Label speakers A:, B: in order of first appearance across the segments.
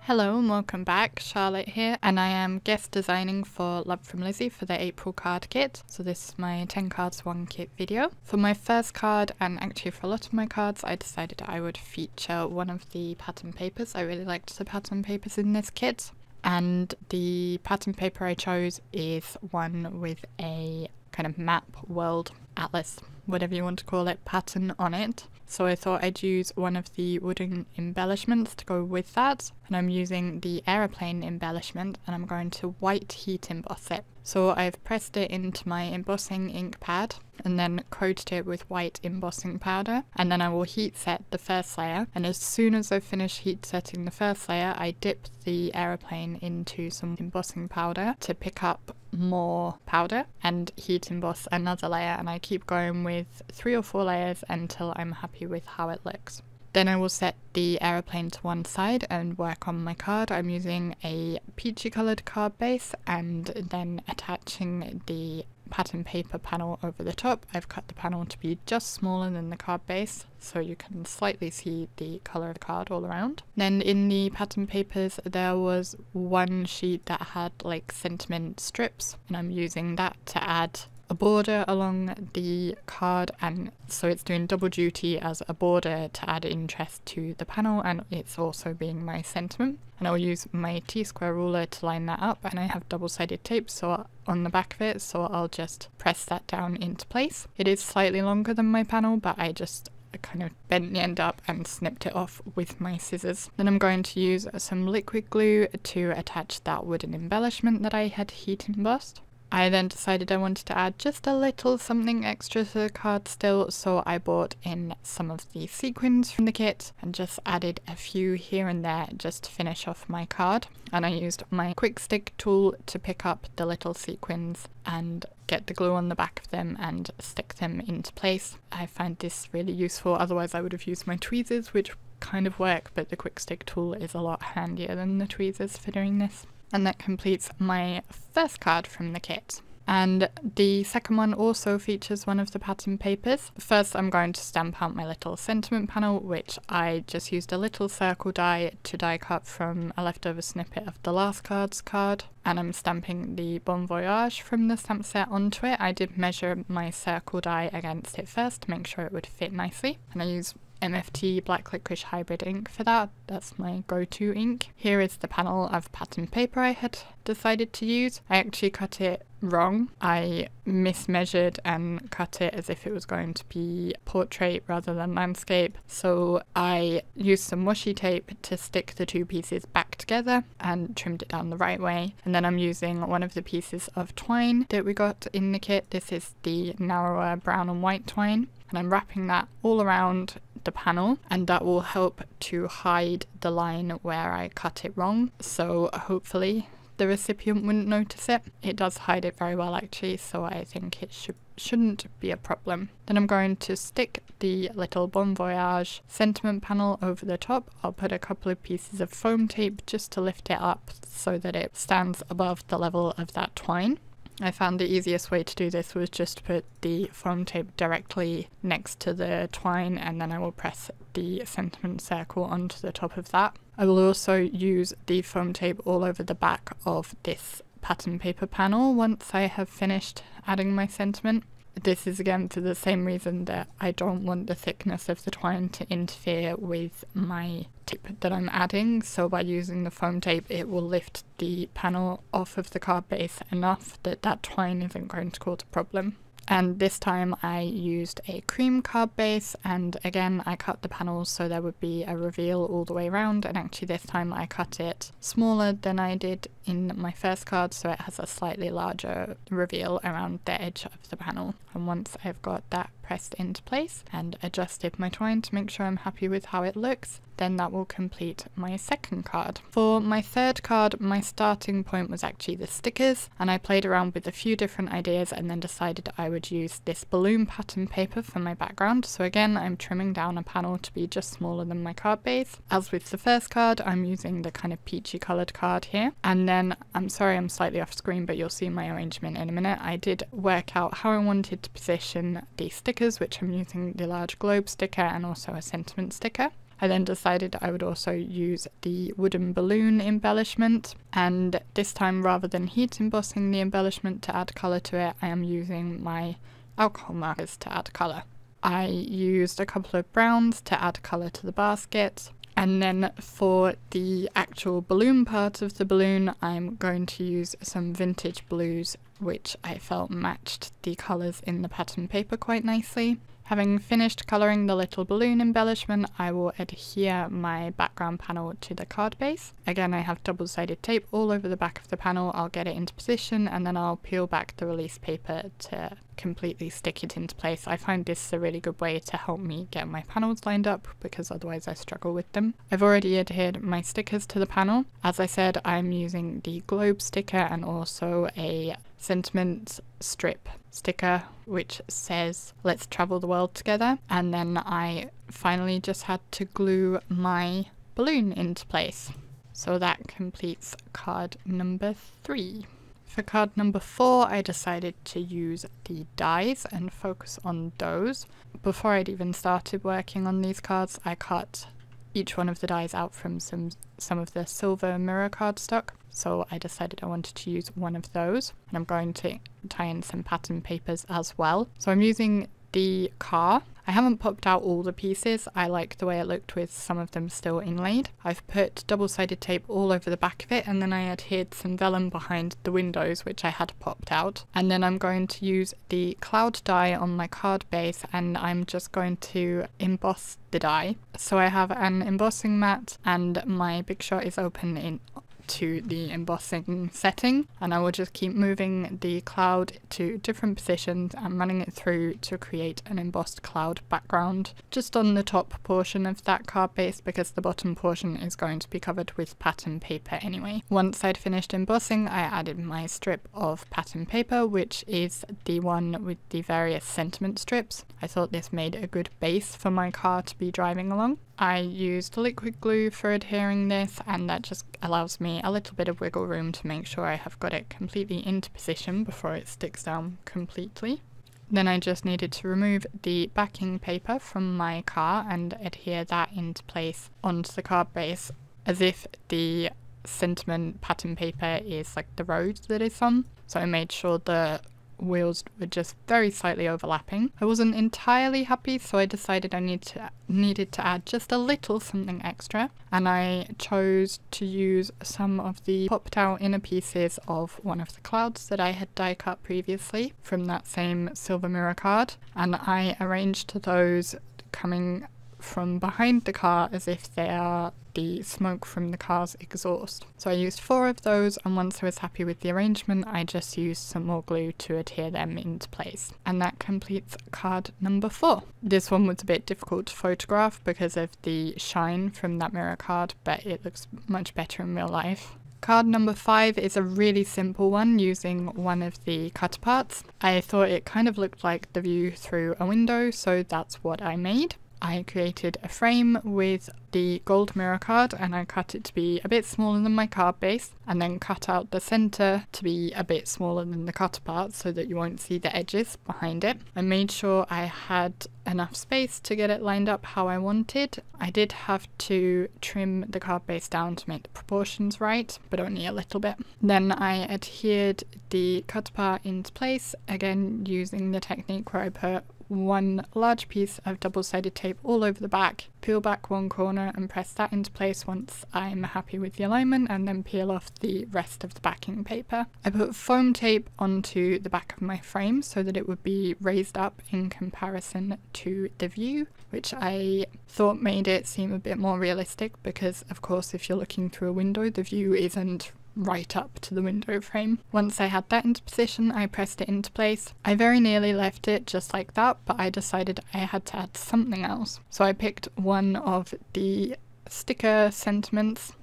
A: Hello and welcome back, Charlotte here, and I am guest designing for Love From Lizi for the April card kit. So this is my 10 cards 1 kit video. For my first card, and actually for a lot of my cards, I decided I would feature one of the pattern papers. I really liked the pattern papers in this kit, and the pattern paper I chose is one with a kind of map, world, atlas, whatever you want to call it, pattern on it. So I thought I'd use one of the wooden embellishments to go with that, and I'm using the aeroplane embellishment, and I'm going to white heat emboss it. So I've pressed it into my embossing ink pad and then coated it with white embossing powder, and then I will heat set the first layer, and as soon as I finish heat setting the first layer, I dip the aeroplane into some embossing powder to pick up more powder and heat emboss another layer, and I keep going with 3 or 4 layers until I'm happy with how it looks. Then I will set the aeroplane to one side and work on my card. I'm using a peachy coloured card base and then attaching the pattern paper panel over the top. I've cut the panel to be just smaller than the card base so you can slightly see the colour of the card all around. Then in the pattern papers there was one sheet that had like sentiment strips, and I'm using that to add a border along the card, and so it's doing double duty as a border to add interest to the panel, and it's also being my sentiment. And I'll use my T-square ruler to line that up, and I have double-sided tape so on the back of it, so I'll just press that down into place. It is slightly longer than my panel, but I just kind of bent the end up and snipped it off with my scissors. Then I'm going to use some liquid glue to attach that wooden embellishment that I had heat embossed. I then decided I wanted to add just a little something extra to the card still, so I bought in some of the sequins from the kit and just added a few here and there just to finish off my card. And I used my quick stick tool to pick up the little sequins and get the glue on the back of them and stick them into place. I find this really useful, otherwise I would have used my tweezers, which kind of work, but the quick stick tool is a lot handier than the tweezers for doing this. And that completes my first card from the kit. And the second one also features one of the pattern papers. First I'm going to stamp out my little sentiment panel, which I just used a little circle die to die cut from a leftover snippet of the last card's card. And I'm stamping the Bon Voyage from the stamp set onto it. I did measure my circle die against it first to make sure it would fit nicely. And I use MFT Black Licorice Hybrid ink for that. That's my go-to ink. Here is the panel of pattern paper I had decided to use. I actually cut it wrong. I mismeasured and cut it as if it was going to be portrait rather than landscape. So I used some washi tape to stick the two pieces back together and trimmed it down the right way. And then I'm using one of the pieces of twine that we got in the kit. This is the narrower brown and white twine. And I'm wrapping that all around the panel, and that will help to hide the line where I cut it wrong, so hopefully the recipient wouldn't notice it. It does hide it very well actually, so I think it shouldn't be a problem. Then I'm going to stick the little Bon Voyage sentiment panel over the top. I'll put a couple of pieces of foam tape just to lift it up so that it stands above the level of that twine. I found the easiest way to do this was just to put the foam tape directly next to the twine, and then I will press the sentiment circle onto the top of that. I will also use the foam tape all over the back of this pattern paper panel once I have finished adding my sentiment. This is again for the same reason that I don't want the thickness of the twine to interfere with my tape that I'm adding, so by using the foam tape it will lift the panel off of the card base enough that that twine isn't going to cause a problem. And this time I used a cream card base, and again I cut the panels so there would be a reveal all the way around, and actually this time I cut it smaller than I did in my first card, so it has a slightly larger reveal around the edge of the panel. And once I've got that pressed into place and adjusted my twine to make sure I'm happy with how it looks, then that will complete my second card. For my third card, my starting point was actually the stickers, and I played around with a few different ideas and then decided I would use this balloon pattern paper for my background. So again, I'm trimming down a panel to be just smaller than my card base. As with the first card, I'm using the kind of peachy coloured card here. And then, I'm sorry I'm slightly off screen, but you'll see my arrangement in a minute. I did work out how I wanted to position the stickers, which I'm using the large globe sticker and also a sentiment sticker. I then decided I would also use the wooden balloon embellishment, and this time rather than heat embossing the embellishment to add colour to it, I am using my alcohol markers to add colour. I used a couple of browns to add colour to the basket, and then for the actual balloon part of the balloon I'm going to use some vintage blues which I felt matched the colours in the pattern paper quite nicely. Having finished colouring the little balloon embellishment, I will adhere my background panel to the card base. Again, I have double-sided tape all over the back of the panel. I'll get it into position and then I'll peel back the release paper to completely stick it into place. I find this is a really good way to help me get my panels lined up because otherwise I struggle with them. I've already adhered my stickers to the panel. As I said, I'm using the globe sticker and also a sentiment strip sticker which says "Let's travel the world together," and then I finally just had to glue my balloon into place. So that completes card number 3. For card number 4, I decided to use the dies and focus on those. Before I'd even started working on these cards, I cut each one of the dies out from some of the silver mirror cardstock. So I decided I wanted to use one of those, and I'm going to tie in some pattern papers as well. So I'm using the car. I haven't popped out all the pieces. I like the way it looked with some of them still inlaid. I've put double-sided tape all over the back of it, and then I adhered some vellum behind the windows which I had popped out. And then I'm going to use the cloud die on my card base, and I'm just going to emboss the die. So I have an embossing mat and my Big Shot is open to the embossing setting, and I will just keep moving the cloud to different positions and running it through to create an embossed cloud background just on the top portion of that card base because the bottom portion is going to be covered with pattern paper anyway. Once I'd finished embossing, I added my strip of pattern paper, which is the one with the various sentiment strips. I thought this made a good base for my car to be driving along. I used liquid glue for adhering this, and that just allows me a little bit of wiggle room to make sure I have got it completely into position before it sticks down completely. Then I just needed to remove the backing paper from my car and adhere that into place onto the card base as if the sentiment pattern paper is like the road that it's on. So I made sure the wheels were just very slightly overlapping. I wasn't entirely happy, so I decided I needed to add just a little something extra, and I chose to use some of the popped out inner pieces of one of the clouds that I had die cut previously from that same silver mirror card, and I arranged those coming from behind the car as if they are the smoke from the car's exhaust. So I used 4 of those, and once I was happy with the arrangement, I just used some more glue to adhere them into place. And that completes card number 4. This one was a bit difficult to photograph because of the shine from that mirror card, but it looks much better in real life. Card number 5 is a really simple one using one of the cut parts. I thought it kind of looked like the view through a window, so that's what I made. I created a frame with the gold mirror card, and I cut it to be a bit smaller than my card base, and then cut out the center to be a bit smaller than the cut part so that you won't see the edges behind it. I made sure I had enough space to get it lined up how I wanted. I did have to trim the card base down to make the proportions right, but only a little bit. Then I adhered the cut part into place, again using the technique where I put one large piece of double-sided tape all over the back, peel back one corner and press that into place once I'm happy with the alignment, and then peel off the rest of the backing paper. I put foam tape onto the back of my frame so that it would be raised up in comparison to the view, which I thought made it seem a bit more realistic because of course if you're looking through a window the view isn't right up to the window frame. Once I had that into position, I pressed it into place. I very nearly left it just like that, but I decided I had to add something else. So I picked one of the sticker sentiments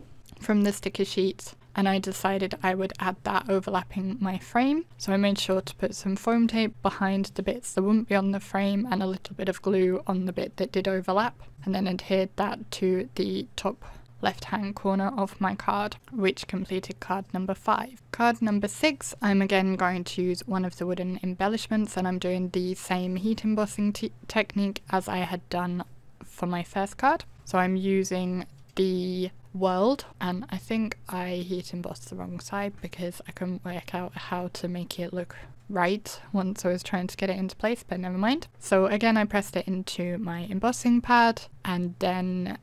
A: from the sticker sheets, and I decided I would add that overlapping my frame. So I made sure to put some foam tape behind the bits that wouldn't be on the frame and a little bit of glue on the bit that did overlap, and then adhered that to the top left hand corner of my card, which completed card number 5. Card number 6, I'm again going to use one of the wooden embellishments, and I'm doing the same heat embossing technique as I had done for my first card. So I'm using the World, and I think I heat embossed the wrong side because I couldn't work out how to make it look right once I was trying to get it into place, but never mind. So again, I pressed it into my embossing pad and then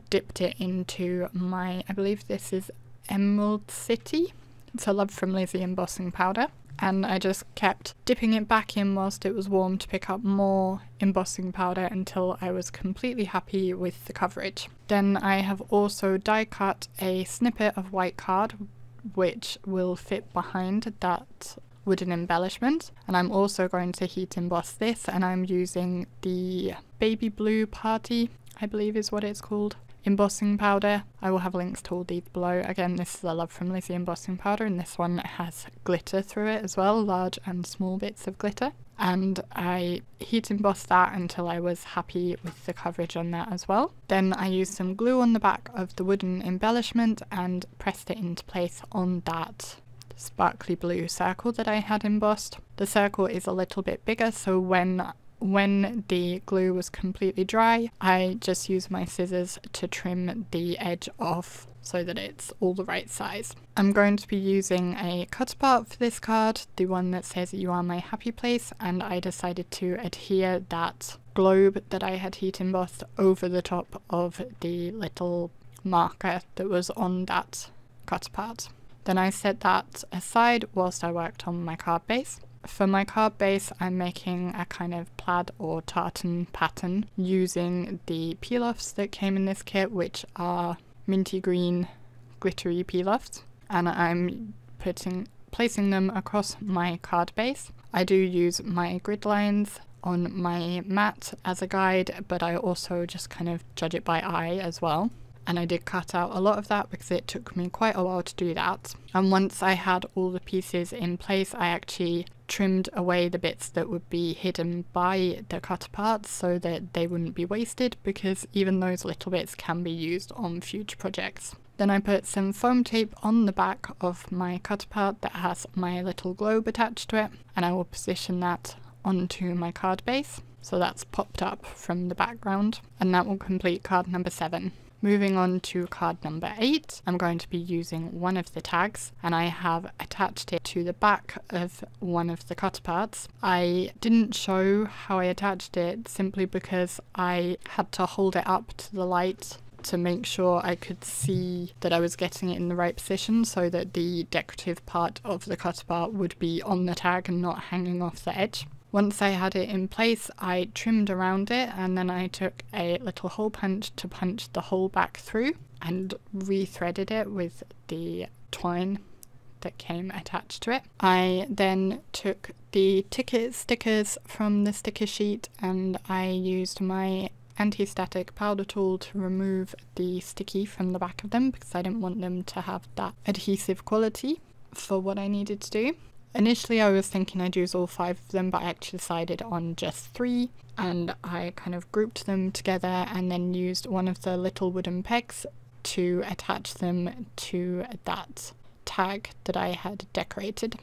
A: dipped it into my, I believe this is Emerald City. It's a Love From Lizi embossing powder. And I just kept dipping it back in whilst it was warm to pick up more embossing powder until I was completely happy with the coverage. Then I have also die cut a snippet of white card which will fit behind that wooden embellishment, and I'm also going to heat emboss this, and I'm using the Baby Blue Party, I believe is what it's called, embossing powder. I will have links to all these below. Again, this is a Love From Lizi embossing powder, and this one has glitter through it as well, large and small bits of glitter. And I heat embossed that until I was happy with the coverage on that as well. Then I used some glue on the back of the wooden embellishment and pressed it into place on that sparkly blue circle that I had embossed. The circle is a little bit bigger, so when the glue was completely dry, I just used my scissors to trim the edge off so that it's all the right size. I'm going to be using a cut apart for this card, the one that says "You Are My Happy Place," and I decided to adhere that globe that I had heat embossed over the top of the little marker that was on that cut apart. Then I set that aside whilst I worked on my card base. For my card base, I'm making a kind of plaid or tartan pattern using the peel-offs that came in this kit, which are minty green glittery peel-offs, and I'm placing them across my card base. I do use my grid lines on my mat as a guide, but I also just kind of judge it by eye as well. And I did cut out a lot of that because it took me quite a while to do that. And once I had all the pieces in place, I actually trimmed away the bits that would be hidden by the cut apart so that they wouldn't be wasted, because even those little bits can be used on future projects. Then I put some foam tape on the back of my cut apart that has my little globe attached to it, and I will position that onto my card base. So that's popped up from the background, and that will complete card number 7. Moving on to card number 8, I'm going to be using one of the tags, and I have attached it to the back of one of the cut aparts. I didn't show how I attached it simply because I had to hold it up to the light to make sure I could see that I was getting it in the right position so that the decorative part of the cut apart would be on the tag and not hanging off the edge. Once I had it in place, I trimmed around it, and then I took a little hole punch to punch the hole back through and re-threaded it with the twine that came attached to it. I then took the ticket stickers from the sticker sheet, and I used my anti-static powder tool to remove the sticky from the back of them because I didn't want them to have that adhesive quality for what I needed to do. Initially I was thinking I'd use all 5 of them, but I actually decided on just 3, and I kind of grouped them together and then used one of the little wooden pegs to attach them to that tag that I had decorated.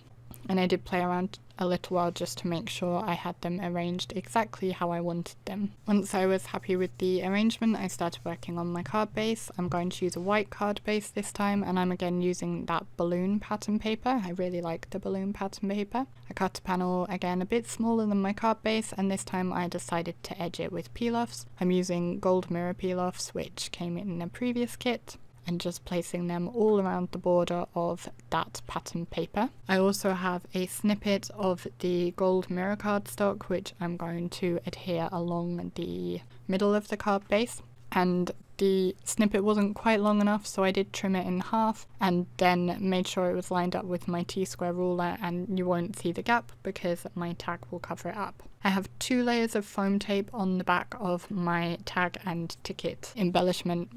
A: And I did play around a little while just to make sure I had them arranged exactly how I wanted them. Once I was happy with the arrangement, I started working on my card base. I'm going to use a white card base this time, and I'm again using that balloon pattern paper. I really like the balloon pattern paper. I cut a panel again a bit smaller than my card base, and this time I decided to edge it with peel-offs. I'm using gold mirror peel-offs, which came in a previous kit, and just placing them all around the border of that pattern paper. I also have a snippet of the gold mirror cardstock which I'm going to adhere along the middle of the card base, and the snippet wasn't quite long enough, so I did trim it in half and then made sure it was lined up with my T-square ruler, and you won't see the gap because my tag will cover it up. I have 2 layers of foam tape on the back of my tag and ticket embellishment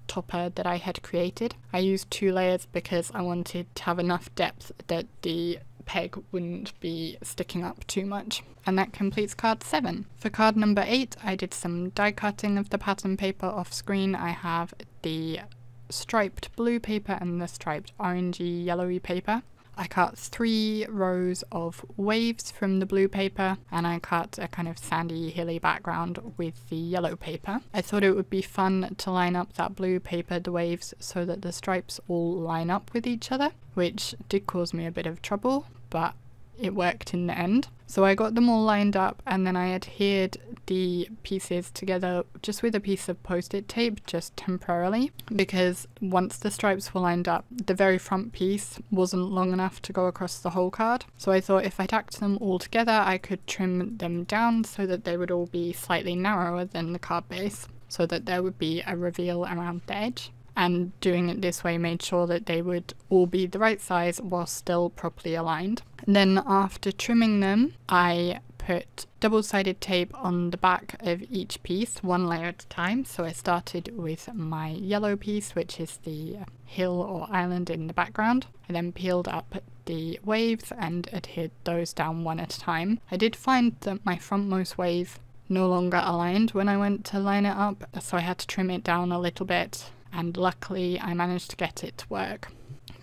A: topper that I had created. I used 2 layers because I wanted to have enough depth that the peg wouldn't be sticking up too much. And that completes card 7. For card number 8, I did some die cutting of the pattern paper off screen. I have the striped blue paper and the striped orangey yellowy paper. I cut 3 rows of waves from the blue paper, and I cut a kind of sandy, hilly background with the yellow paper. I thought it would be fun to line up that blue paper, the waves, so that the stripes all line up with each other, which did cause me a bit of trouble, but it worked in the end. So I got them all lined up, and then I adhered the pieces together just with a piece of post-it tape, just temporarily, because once the stripes were lined up, the very front piece wasn't long enough to go across the whole card. So I thought if I tacked them all together, I could trim them down so that they would all be slightly narrower than the card base, so that there would be a reveal around the edge. And doing it this way made sure that they would all be the right size while still properly aligned. Then after trimming them, I put double-sided tape on the back of each piece, one layer at a time. So I started with my yellow piece, which is the hill or island in the background. I then peeled up the waves and adhered those down one at a time. I did find that my frontmost wave no longer aligned when I went to line it up, so I had to trim it down a little bit. And luckily I managed to get it to work.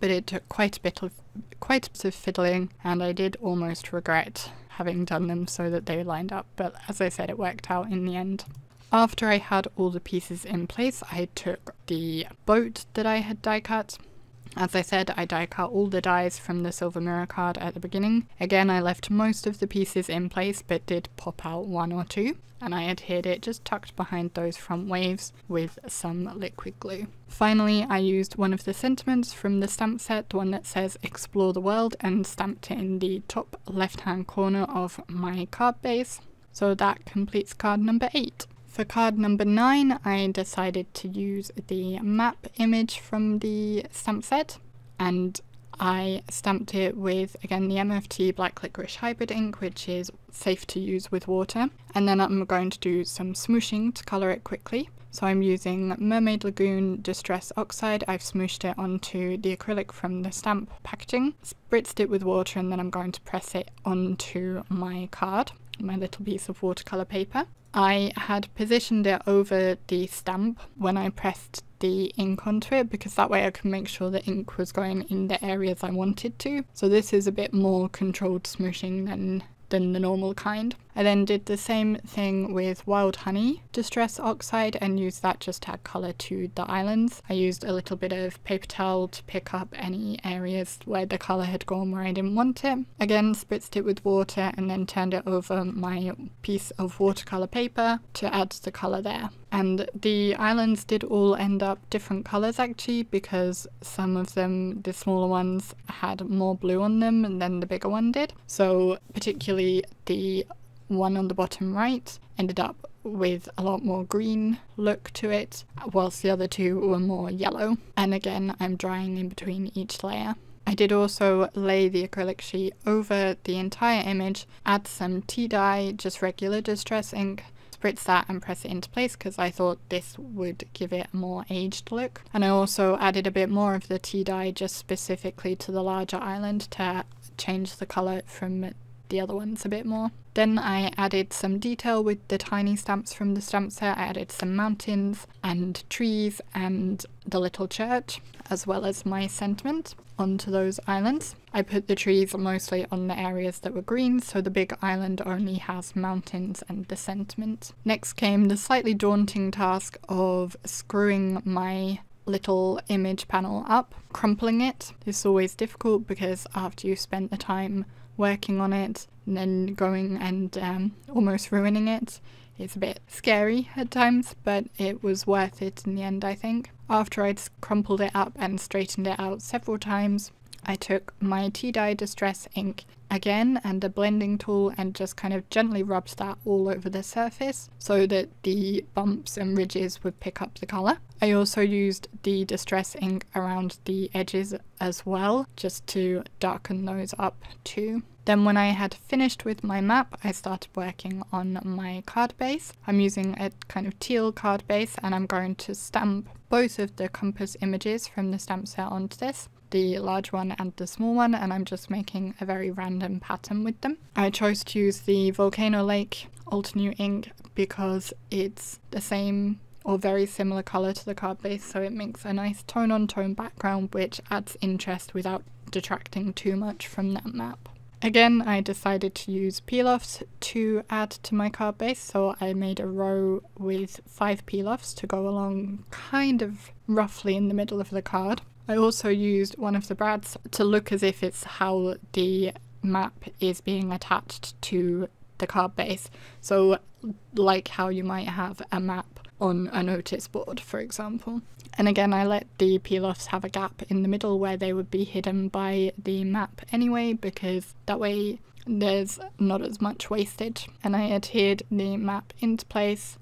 A: But it took quite a bit of fiddling, and I did almost regret having done them so that they lined up, but as I said, it worked out in the end. After I had all the pieces in place, I took the boat that I had die cut. As I said, I die cut all the dies from the silver mirror card at the beginning. Again, I left most of the pieces in place, but did pop out 1 or 2, and I adhered it just tucked behind those front waves with some liquid glue. Finally, I used one of the sentiments from the stamp set, the one that says "Explore the World," and stamped it in the top left-hand corner of my card base. So that completes card number 8. For card number 9, I decided to use the map image from the stamp set, and I stamped it with, again, the MFT Black Licorice Hybrid ink, which is safe to use with water. And then I'm going to do some smooshing to colour it quickly. So I'm using Mermaid Lagoon Distress Oxide. I've smooshed it onto the acrylic from the stamp packaging, spritzed it with water, and then I'm going to press it onto my card, my little piece of watercolour paper. I had positioned it over the stamp when I pressed the ink onto it, because that way I could make sure the ink was going in the areas I wanted to. So this is a bit more controlled smooshing than the normal kind. I then did the same thing with Wild Honey Distress Oxide and used that just to add colour to the islands. I used a little bit of paper towel to pick up any areas where the colour had gone where I didn't want it. Again, spritzed it with water and then turned it over my piece of watercolour paper to add the colour there. And the islands did all end up different colours actually, because some of them, the smaller ones, had more blue on them than the bigger one did. So particularly the one on the bottom right ended up with a lot more green look to it, whilst the other two were more yellow. And again, I'm drying in between each layer. I did also lay the acrylic sheet over the entire image, add some tea dye, just regular distress ink, spritz that and press it into place because I thought this would give it a more aged look. And I also added a bit more of the tea dye just specifically to the larger island to change the colour from the other ones a bit more. Then I added some detail with the tiny stamps from the stamp set. I added some mountains and trees and the little church, as well as my sentiment onto those islands. I put the trees mostly on the areas that were green, so the big island only has mountains and the sentiment. Next came the slightly daunting task of screwing my little image panel up, crumpling it. This is always difficult because after you've spent the time working on it and then going and almost ruining it, it's a bit scary at times, but it was worth it in the end, I think. After I'd crumpled it up and straightened it out several times, I took my tea dye distress ink again and a blending tool and just kind of gently rubbed that all over the surface so that the bumps and ridges would pick up the colour. I also used the distress ink around the edges as well, just to darken those up too. Then when I had finished with my map, I started working on my card base. I'm using a kind of teal card base and I'm going to stamp both of the compass images from the stamp set onto this, the large one and the small one, and I'm just making a very random pattern with them. I chose to use the Volcano Lake Alt New ink because it's the same or very similar colour to the card base, so it makes a nice tone-on-tone background which adds interest without detracting too much from that map. Again, I decided to use peel-offs to add to my card base, so I made a row with 5 peel-offs to go along kind of roughly in the middle of the card. I also used one of the brads to look as if it's how the map is being attached to the card base. So like how you might have a map on a notice board, for example. And again, I let the peel-offs have a gap in the middle where they would be hidden by the map anyway, because that way there's not as much wastage. And I adhered the map into place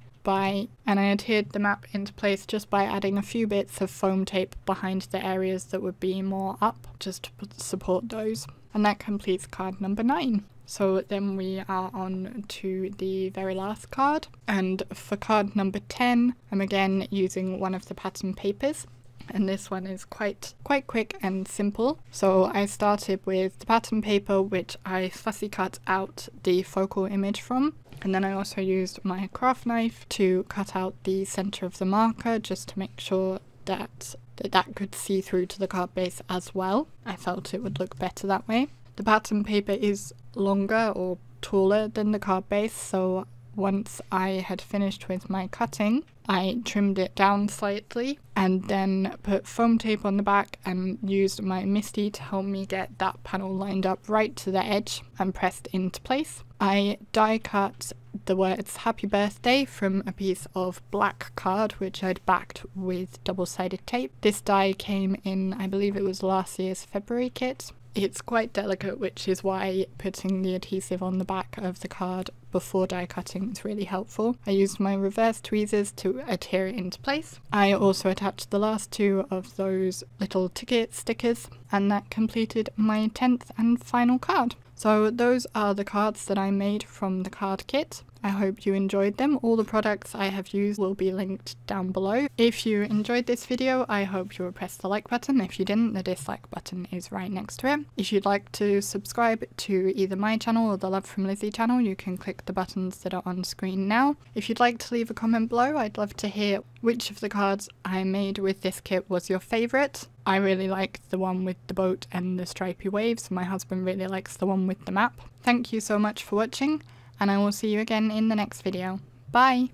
A: just by adding a few bits of foam tape behind the areas that would be more up, just to support those. And that completes card number 9. So then we are on to the very last card, and for card number 10 I'm again using one of the pattern papers, and this one is quite quick and simple. So I started with the pattern paper, which I fussy cut out the focal image from, and then I also used my craft knife to cut out the centre of the marker just to make sure that could see through to the card base as well. I felt it would look better that way. The pattern paper is longer or taller than the card base, so once I had finished with my cutting, I trimmed it down slightly and then put foam tape on the back and used my MISTI to help me get that panel lined up right to the edge and pressed into place. I die cut the words Happy Birthday from a piece of black card which I'd backed with double-sided tape. This die came in, I believe it was last year's February kit. It's quite delicate, which is why putting the adhesive on the back of the card before die cutting is really helpful. I used my reverse tweezers to adhere it into place. I also attached the last 2 of those little ticket stickers, and that completed my 10th and final card. So those are the cards that I made from the card kit. I hope you enjoyed them. All the products I have used will be linked down below. If you enjoyed this video, I hope you will press the like button. If you didn't, the dislike button is right next to it. If you'd like to subscribe to either my channel or the Love From Lizi channel, you can click the buttons that are on screen now. If you'd like to leave a comment below, I'd love to hear which of the cards I made with this kit was your favourite. I really like the one with the boat and the stripy waves. My husband really likes the one with the map. Thank you so much for watching, and I will see you again in the next video. Bye!